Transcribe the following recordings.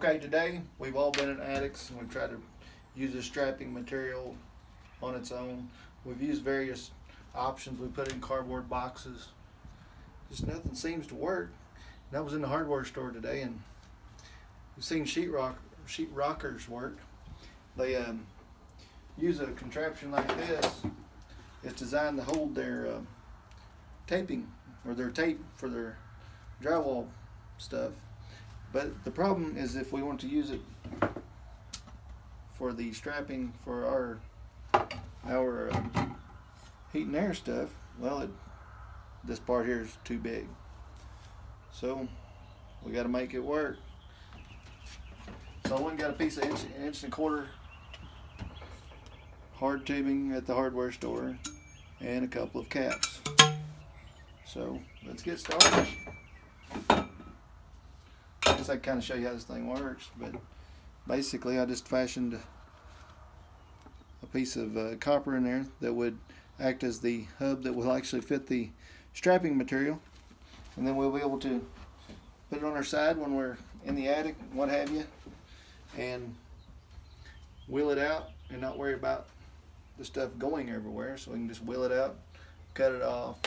Okay, today we've all been in attics and we've tried to use this strapping material on its own. We've used various options. We put in cardboard boxes. Just nothing seems to work. And I was in the hardware store today and we've seen sheet rockers work. They use a contraption like this. It's designed to hold their taping or their tape for their drywall stuff. But the problem is if we want to use it for the strapping for our heat and air stuff, well, this part here is too big. So we got to make it work. So I went and got a piece of inch and a quarter hard tubing at the hardware store and a couple of caps. So let's get started. I guess I kind of show you how this thing works, but basically I just fashioned a piece of copper in there that would act as the hub that will actually fit the strapping material, and then we'll be able to put it on our side when we're in the attic, what have you, and wheel it out and not worry about the stuff going everywhere. So we can just wheel it out, cut it off,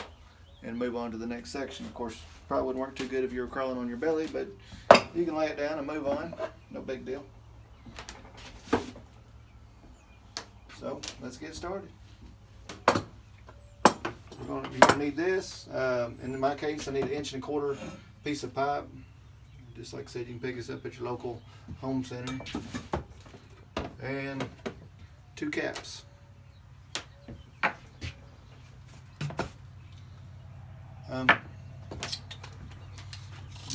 and move on to the next section. Of course, probably wouldn't work too good if you were crawling on your belly, but you can lay it down and move on. No big deal. So let's get started. You're gonna need this. In my case, I need an inch and a quarter piece of pipe. Just like I said, you can pick this up at your local home center. And 2 caps.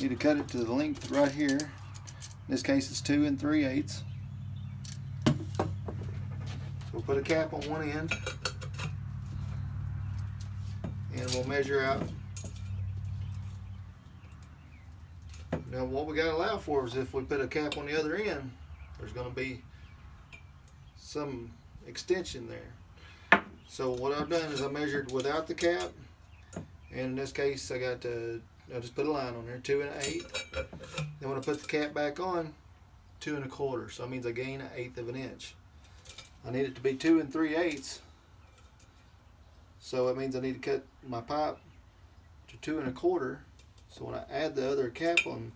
Need to cut it to the length right here. In this case, it's 2 3/8. So we'll put a cap on one end, and we'll measure out. Now, what we got to allow for is if we put a cap on the other end, there's going to be some extension there. So what I've done is I measured without the cap, and in this case I just put a line on there, 2 1/8. Then when I put the cap back on, 2 1/4. So that means I gain 1/8 of an inch. I need it to be 2 3/8. So it means I need to cut my pipe to 2 1/4. So when I add the other cap on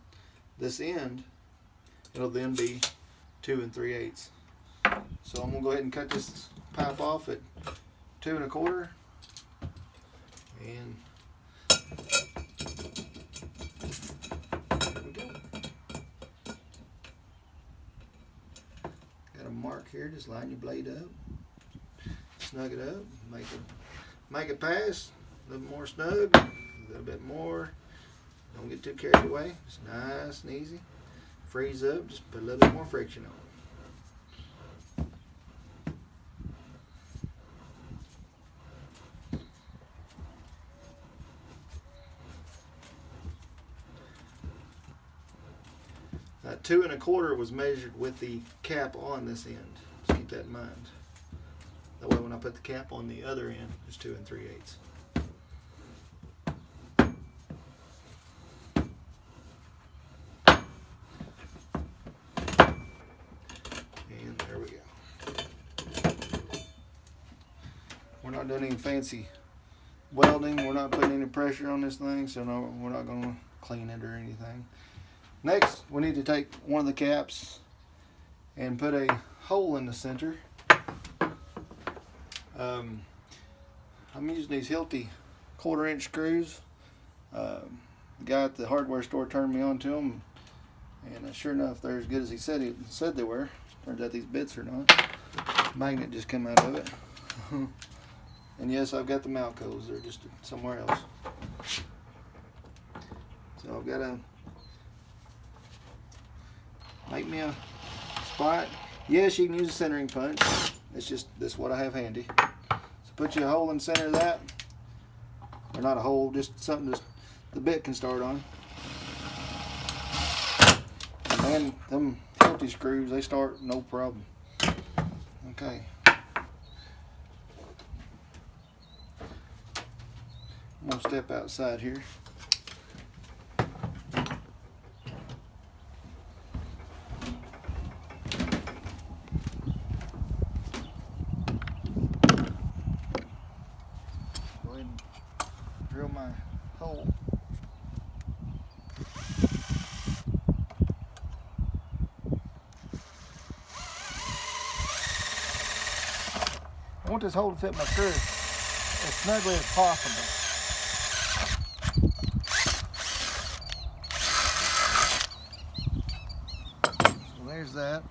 this end, it'll then be 2 3/8. So I'm gonna go ahead and cut this pipe off at 2 1/4, and there we go. Got a mark here. Just line your blade up, snug it up, make it pass a little more snug, a little bit more. Don't get too carried away. It's nice and easy. Freeze up. Just put a little bit more friction on it. Now, 2 1/4 was measured with the cap on this end. Just keep that in mind. That way when I put the cap on the other end, it's 2 3/8. And there we go. We're not doing any fancy welding. We're not putting any pressure on this thing, so no, we're not going to clean it or anything. Next, we need to take one of the caps and put a hole in the center. I'm using these Hilti 1/4 screws. The guy at the hardware store turned me on to them, and sure enough, they're as good as he said they were. Turns out these bits are not. Magnet just come out of it. And yes, I've got the Malcos. They're just somewhere else. So I've got to make me a spot. Yes, you can use a centering punch. It's just this is what I have handy. So put you a hole in the center of that, or not a hole, just something the bit can start on. And then them Hilti screws, they start no problem. Okay. I'm gonna step outside here. want this hole to fit my screw as snugly as possible. So there's that.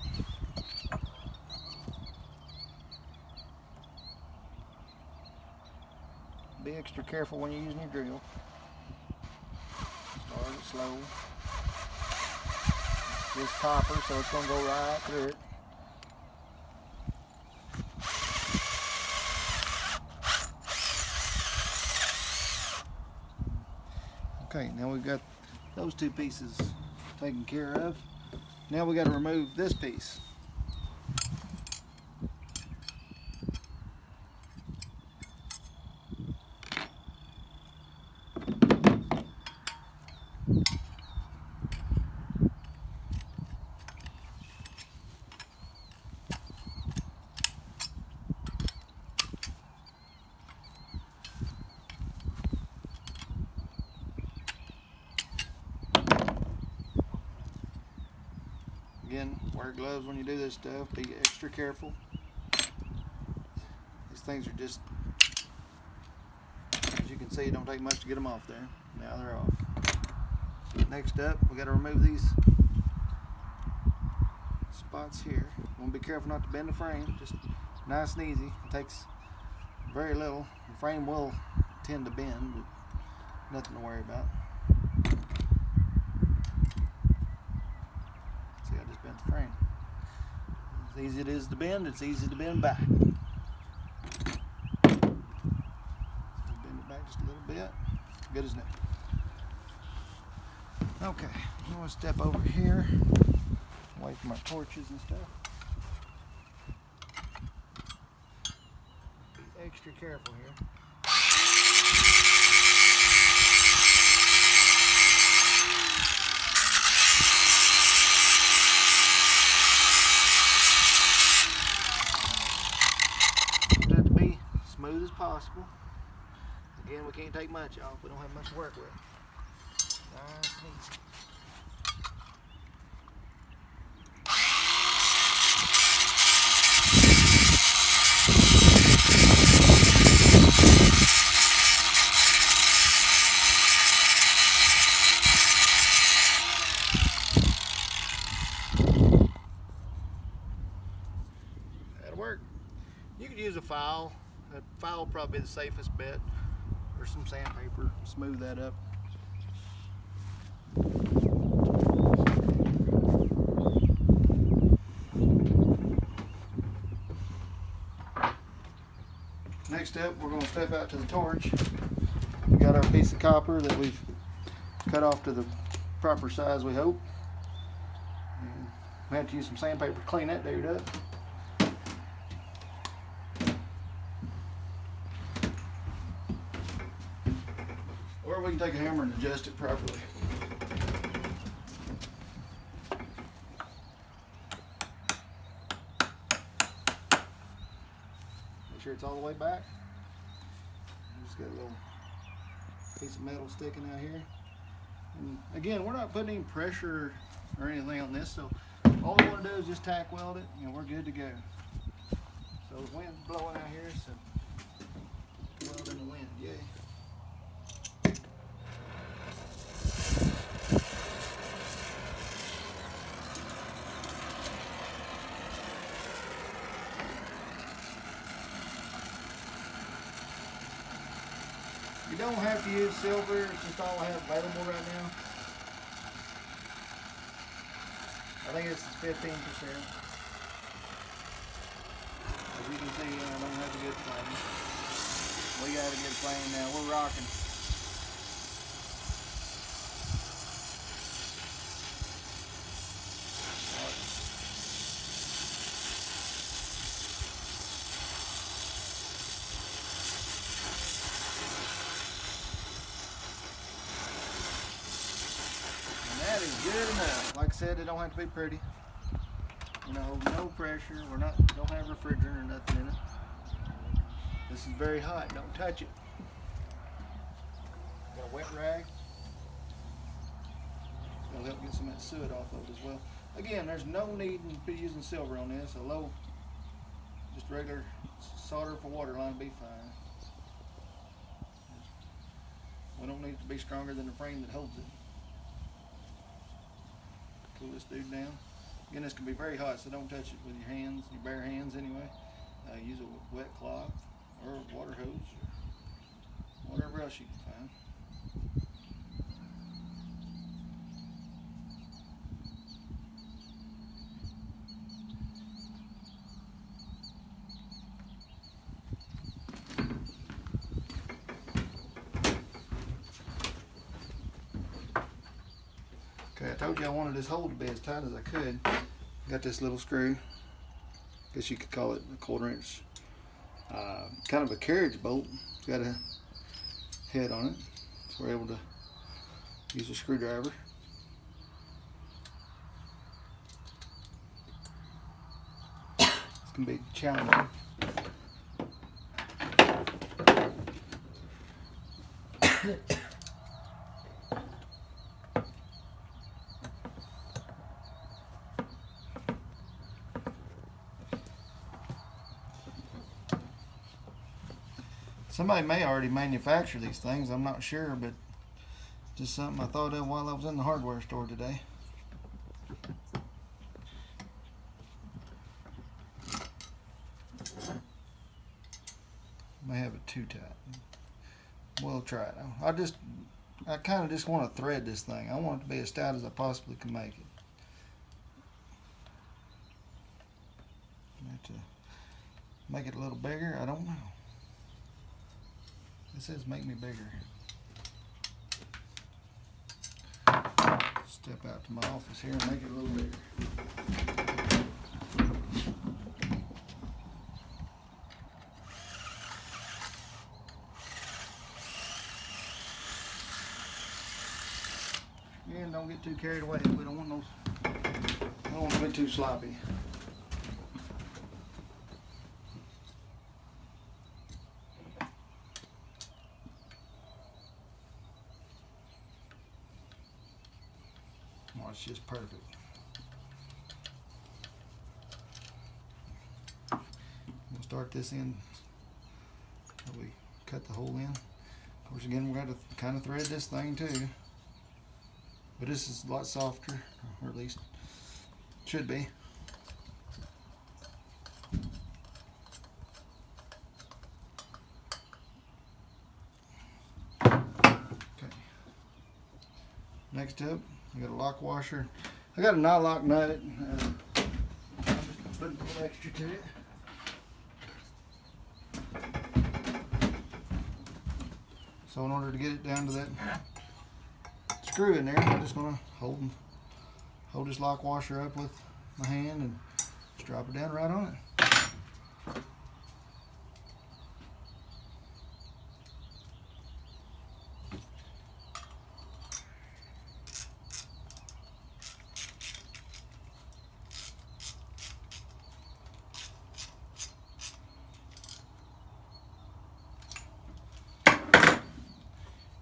Be extra careful when you're using your drill. Start it slow. This copper, so it's going to go right through it. Okay, now we've got those two pieces taken care of. Now we got to remove this piece. Again, wear gloves when you do this stuff. Be extra careful. These things are just, as you can see, it don't take much to get them off there. Now they're off. Next up, we got to remove these spots here. Want to be careful not to bend the frame. Just nice and easy. It takes very little. The frame will tend to bend, but nothing to worry about. See, I just bent the frame. As easy it is to bend, it's easy to bend back. So bend it back just a little bit. Good as new. Okay, I'm going to step over here, away from my torches and stuff. Be extra careful here. Want it to be smooth as possible. Again, we can't take much off. We don't have much to work with. Nice and easy. That'll work. You could use a file. A file will probably be the safest bet, or some sandpaper. Smooth that up. Next up, we're going to step out to the torch. We got our piece of copper that we've cut off to the proper size, we hope. And we have to use some sandpaper to clean that dude up. Or we can take a hammer and adjust it properly. Make sure it's all the way back. Just got a little piece of metal sticking out here. And again, we're not putting any pressure or anything on this, so all we want to do is just tack weld it and we're good to go. So the wind's blowing out here, so weld in the wind, yay. You don't have to use silver, it's just all I have available right now. I think it's 15%. As you can see, I don't have a good flame. We got a good flame now, we're rocking. That is good enough. Like I said, it don't have to be pretty. You know, no pressure. Don't have refrigerant or nothing in it. This is very hot. Don't touch it. Got a wet rag. It'll help get some of that soot off of it as well. Again, there's no need in using silver on this. A low Just regular solder for water line will be fine. We don't need it to be stronger than the frame that holds it. Cool this dude down. Again, this can be very hot, so don't touch it with your hands, your bare hands anyway. Use a wet cloth or a water hose or whatever else you can find. Okay, I told you I wanted this hole to be as tight as I could. Got this little screw. Guess you could call it a 1/4 inch. Kind of a carriage bolt. It's got a head on it. So we're able to use a screwdriver. It's going to be challenging. Somebody may already manufacture these things, I'm not sure, but just something I thought of while I was in the hardware store today. May have it too tight. We'll try it. I kind of just want to thread this thing. I want it to be as stout as I possibly can make it. I have to make it a little bigger. I don't know. It says make me bigger. Step out to my office here and make it a little bigger. And don't get too carried away. We don't want those. I don't want to be too sloppy. Well, it's just perfect. We'll start this in. So we cut the hole in. Of course, again, we're going to kind of thread this thing too. But this is a lot softer, or at least should be. Okay. Next up, I got a lock washer. I got a not-lock nut. I'm just putting a little extra to it. So in order to get it down to that screw in there, I'm just going to hold this lock washer up with my hand and just drop it down right on it.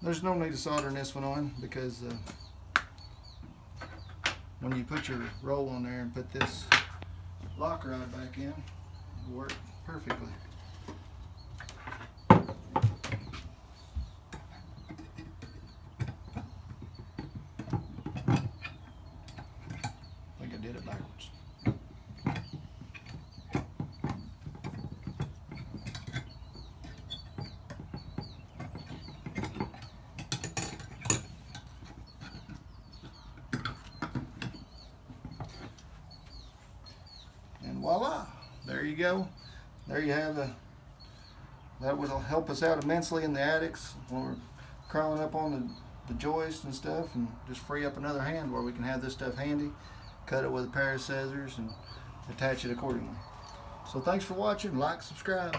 There's no need of soldering this one on because when you put your roll on there and put this lock rod back in, it'll work perfectly. I think I did it backwards. Voila, there you go. There you have that will help us out immensely in the attics when we're crawling up on the joists and stuff, and just free up another hand where we can have this stuff handy, cut it with a pair of scissors and attach it accordingly. So thanks for watching. Like, subscribe.